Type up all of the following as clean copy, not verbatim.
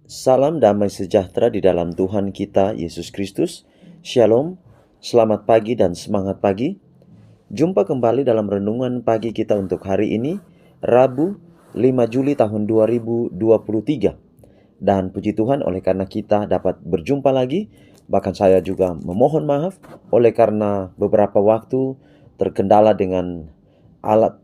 Salam damai sejahtera di dalam Tuhan kita Yesus Kristus. Shalom, selamat pagi dan semangat pagi. Jumpa kembali dalam renungan pagi kita untuk hari ini, Rabu 5 Juli tahun 2023. Dan puji Tuhan oleh karena kita dapat berjumpa lagi. Bahkan saya juga memohon maaf oleh karena beberapa waktu terkendala dengan alat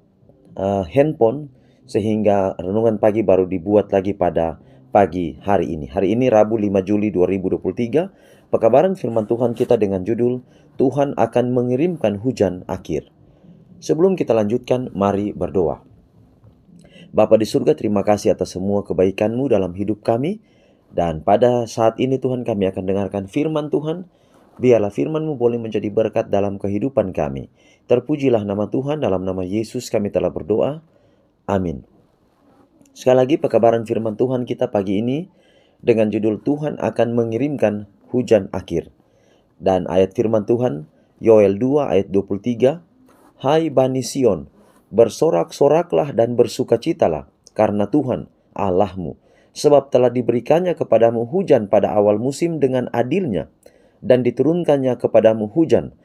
handphone, sehingga renungan pagi baru dibuat lagi pada pagi hari ini. Hari ini Rabu 5 Juli 2023, pekabaran firman Tuhan kita dengan judul Tuhan akan mengirimkan hujan akhir. Sebelum kita lanjutkan, mari berdoa. Bapa di surga, terima kasih atas semua kebaikan-Mu dalam hidup kami. Dan pada saat ini Tuhan, kami akan dengarkan firman Tuhan. Biarlah firman-Mu boleh menjadi berkat dalam kehidupan kami. Terpujilah nama Tuhan, dalam nama Yesus kami telah berdoa. Amin. Sekali lagi pekabaran firman Tuhan kita pagi ini dengan judul Tuhan akan mengirimkan hujan akhir. Dan ayat firman Tuhan Yoel 2 ayat 23, Hai Bani Sion, bersorak-soraklah dan bersukacitalah karena Tuhan Allahmu, sebab telah diberikannya kepadamu hujan pada awal musim dengan adilnya, dan diturunkannya kepadamu hujan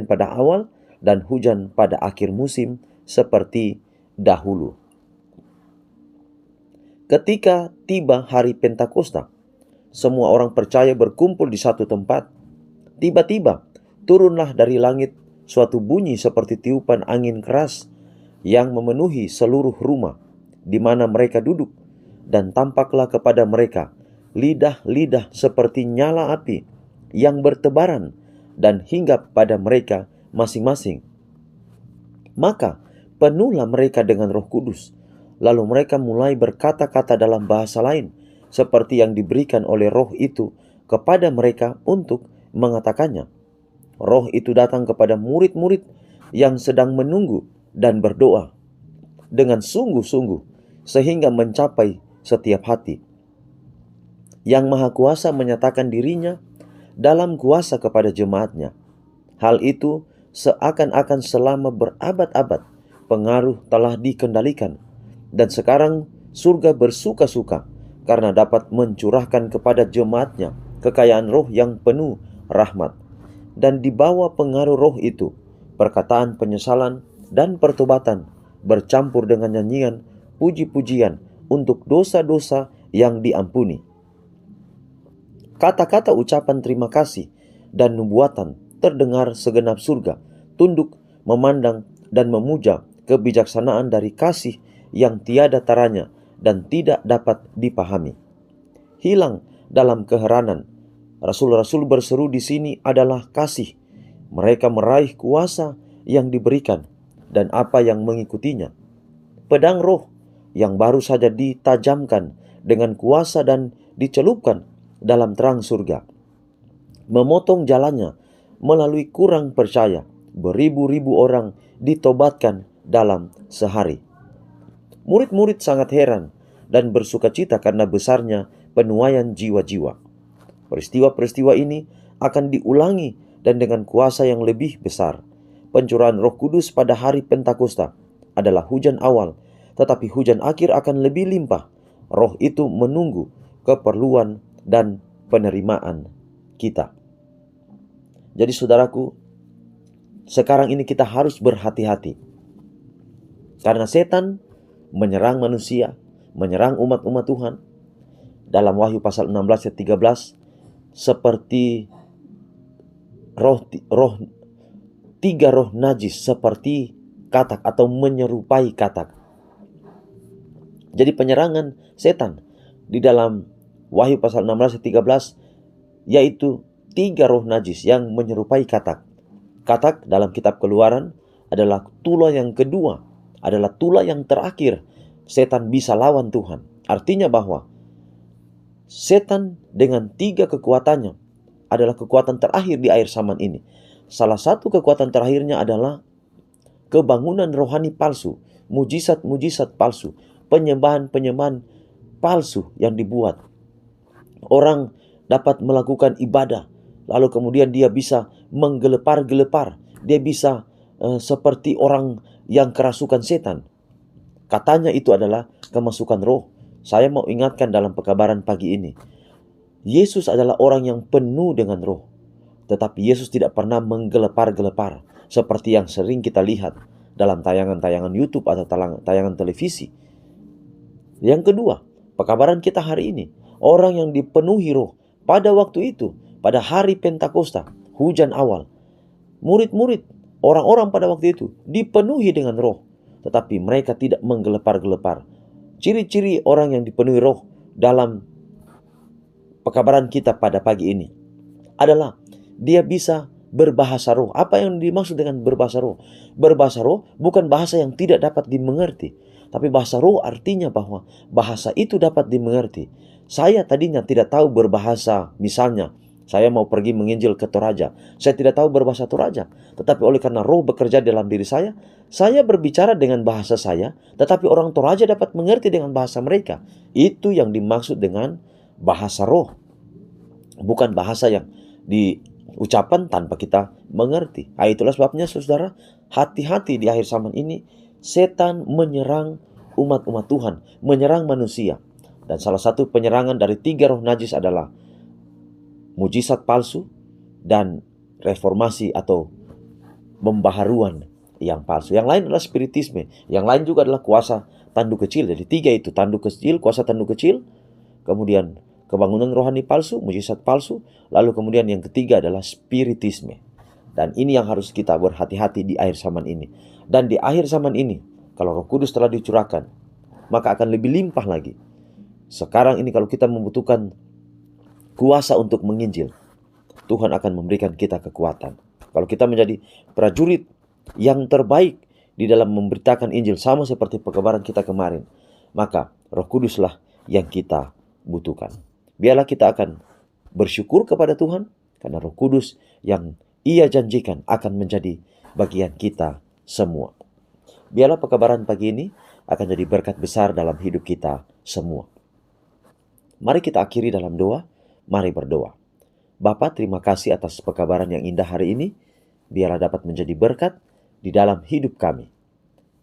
pada awal dan hujan pada akhir musim seperti dahulu. Ketika tiba hari Pentakosta, semua orang percaya berkumpul di satu tempat. Tiba-tiba turunlah dari langit suatu bunyi seperti tiupan angin keras yang memenuhi seluruh rumah di mana mereka duduk, dan tampaklah kepada mereka lidah-lidah seperti nyala api yang bertebaran dan hinggap pada mereka masing-masing. Maka penuhlah mereka dengan Roh Kudus. Lalu mereka mulai berkata-kata dalam bahasa lain, seperti yang diberikan oleh Roh itu kepada mereka untuk mengatakannya. Roh itu datang kepada murid-murid yang sedang menunggu dan berdoa dengan sungguh-sungguh, sehingga mencapai setiap hati. Yang Maha Kuasa menyatakan dirinya dalam kuasa kepada jemaatnya. Hal itu seakan-akan selama berabad-abad pengaruh telah dikendalikan. Dan sekarang surga bersuka-suka karena dapat mencurahkan kepada jemaatnya kekayaan roh yang penuh rahmat. Dan di bawah pengaruh roh itu, perkataan penyesalan dan pertobatan bercampur dengan nyanyian puji-pujian untuk dosa-dosa yang diampuni. Kata-kata ucapan terima kasih dan nubuatan terdengar segenap surga, tunduk, memandang, dan memuja kebijaksanaan dari kasih yang tiada taranya dan tidak dapat dipahami. Hilang dalam keheranan, rasul-rasul berseru di sini adalah kasih. Mereka meraih kuasa yang diberikan dan apa yang mengikutinya. Pedang roh yang baru saja ditajamkan dengan kuasa dan dicelupkan dalam terang surga, memotong jalannya melalui kurang percaya. Beribu-ribu orang ditobatkan dalam sehari. Murid-murid sangat heran dan bersukacita karena besarnya penuaian jiwa-jiwa. Peristiwa-peristiwa ini akan diulangi dan dengan kuasa yang lebih besar. Pencurahan Roh Kudus pada hari Pentakosta adalah hujan awal, tetapi hujan akhir akan lebih limpah. Roh itu menunggu keperluan dan penerimaan kita. Jadi saudaraku, sekarang ini kita harus berhati-hati. Karena setan menyerang manusia, menyerang umat-umat Tuhan. Dalam Wahyu pasal 16 ayat 13, seperti tiga roh najis seperti katak atau menyerupai katak. Jadi penyerangan setan di dalam Wahyu pasal 16 ayat 13 yaitu tiga roh najis yang menyerupai katak. Katak dalam kitab Keluaran adalah tula yang kedua, adalah tula yang terakhir setan bisa lawan Tuhan. Artinya bahwa setan dengan tiga kekuatannya adalah kekuatan terakhir di akhir zaman ini. Salah satu kekuatan terakhirnya adalah kebangunan rohani palsu, mujizat-mujizat palsu, penyembahan-penyembahan palsu yang dibuat. Orang dapat melakukan ibadah, lalu kemudian dia bisa menggelepar-gelepar, dia bisa seperti orang yang kerasukan setan. Katanya itu adalah kemasukan roh. Saya mau ingatkan dalam pekabaran pagi ini, Yesus adalah orang yang penuh dengan roh. Tetapi Yesus tidak pernah menggelepar-gelepar seperti yang sering kita lihat dalam tayangan-tayangan YouTube atau tayangan televisi. Yang kedua, pekabaran kita hari ini, orang yang dipenuhi roh pada waktu itu, pada hari Pentakosta, hujan awal. Murid-murid, orang-orang pada waktu itu dipenuhi dengan roh, tetapi mereka tidak menggelepar-gelepar. Ciri-ciri orang yang dipenuhi roh dalam pekabaran kita pada pagi ini adalah dia bisa berbahasa roh. Apa yang dimaksud dengan berbahasa roh? Berbahasa roh bukan bahasa yang tidak dapat dimengerti, tapi bahasa roh artinya bahwa bahasa itu dapat dimengerti. Saya tadinya tidak tahu berbahasa, misalnya saya mau pergi menginjil ke Toraja. Saya tidak tahu berbahasa Toraja, tetapi oleh karena roh bekerja dalam diri saya berbicara dengan bahasa saya, tetapi orang Toraja dapat mengerti dengan bahasa mereka. Itu yang dimaksud dengan bahasa roh. Bukan bahasa yang diucapkan tanpa kita mengerti. Itulah sebabnya saudara, hati-hati di akhir zaman ini. Setan menyerang umat-umat Tuhan, menyerang manusia. Dan salah satu penyerangan dari 3 roh najis adalah mujizat palsu dan reformasi atau pembaharuan yang palsu. Yang lain adalah spiritisme. Yang lain juga adalah kuasa tanduk kecil. Jadi 3 itu, tanduk kecil, kuasa tanduk kecil, kemudian kebangunan rohani palsu, mujizat palsu, lalu kemudian yang ketiga adalah spiritisme. Dan ini yang harus kita berhati-hati di akhir zaman ini. Dan di akhir zaman ini, kalau Roh Kudus telah dicurahkan, maka akan lebih limpah lagi. Sekarang ini kalau kita membutuhkan kuasa untuk menginjil, Tuhan akan memberikan kita kekuatan. Kalau kita menjadi prajurit yang terbaik di dalam memberitakan Injil, sama seperti pekabaran kita kemarin, maka Roh Kuduslah yang kita butuhkan. Biarlah kita akan bersyukur kepada Tuhan karena Roh Kudus yang Ia janjikan akan menjadi bagian kita semua. Biarlah pekabaran pagi ini akan jadi berkat besar dalam hidup kita semua. Mari kita akhiri dalam doa. Mari berdoa. Bapa, terima kasih atas pekabaran yang indah hari ini. Biarlah dapat menjadi berkat di dalam hidup kami.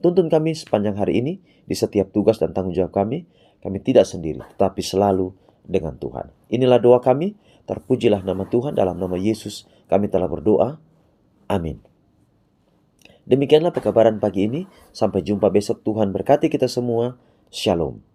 Tuntun kami sepanjang hari ini di setiap tugas dan tanggung jawab kami. Kami tidak sendiri, tetapi selalu dengan Tuhan. Inilah doa kami. Terpujilah nama Tuhan. Dalam nama Yesus kami telah berdoa. Amin. Demikianlah pekabaran pagi ini. Sampai jumpa besok. Tuhan berkati kita semua. Shalom.